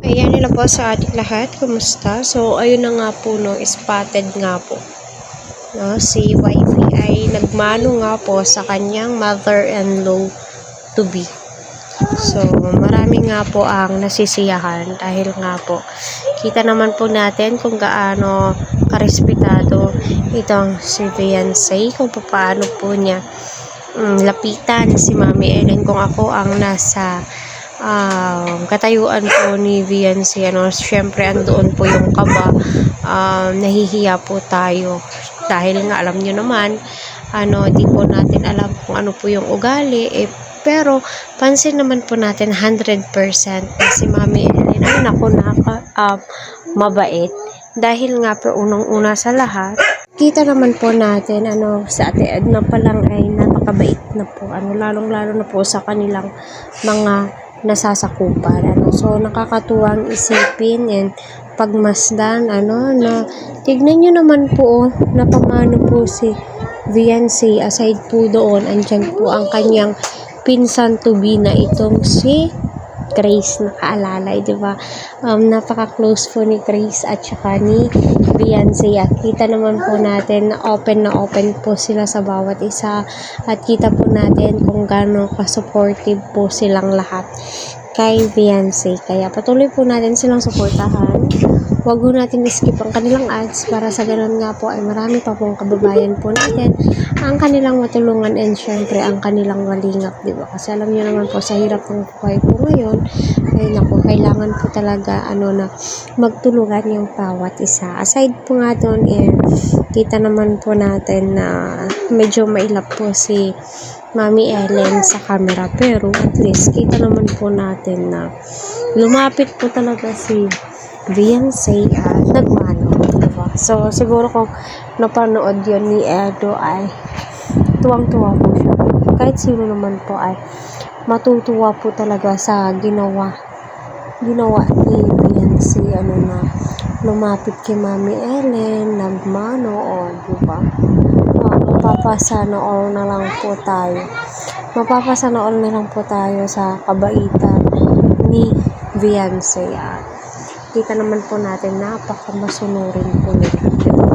Ayan, nila po sa ating lahat. Kumusta? So, ayun na nga po, no, spotted nga po. No, si wifey ay nagmano nga po sa kanyang mother-in-law to be. So, marami nga po ang nasisiyahan dahil nga po, kita naman po natin kung gaano karespetado itong si Fiancé, kung paano po niya lapitan si Mami Ellen. Kung ako ang nasa katayuan po ni Fiancé, syempre andoon po yung kaba, nahihiya po tayo dahil nga alam nyo naman, di po natin alam kung ano po yung ugali, pero pansin naman po natin 100% na si Mami Ellen ay mabait, dahil nga po unang-una sa lahat, kita naman po natin sa Ate Edna pa lang ay napakabait na po, lalong-lalo na po sa kanilang mga nasasakupan. So nakakatuwang isipin and pagmasdan na tignan nyo naman po na paano po si Fiancé, aside po doon, andyan po ang kanyang pinsan to be na itong si Grace, nakaalalay, diba? Napaka-close po ni Grace at saka ni Fiancé. At kita naman po natin na open po sila sa bawat isa. At kita po natin kung gaano ka-supportive po silang lahat kay Fiancé. Kaya patuloy po natin silang suportahan. Huwag po natin skip ang kanilang ads para sa ganun nga po ay marami pa pong kababayan po natin ang kanilang matulungan and syempre ang kanilang malingap, diba? Kasi alam nyo naman po sa hirap ng buhay po ngayon, ay naku, kailangan po talaga na magtulungan yung bawat isa. Aside po nga doon, kita naman po natin na medyo mailap po si Mami Ellen sa camera, pero at least kita naman po natin na lumapit po talaga si Fiancé at nagmano, diba? So siguro kung napanood yun ni Edo ay tuwang-tuwa po siya. Kahit sino naman po ay matutuwa po talaga sa ginawa ni Fiancé, na lumapit kay Mami Ellen, nagmano, diba? Mapapasana all na lang po tayo sa kabaitan ni Fiancé. Kita naman po natin napakamasunurin po nito, diba?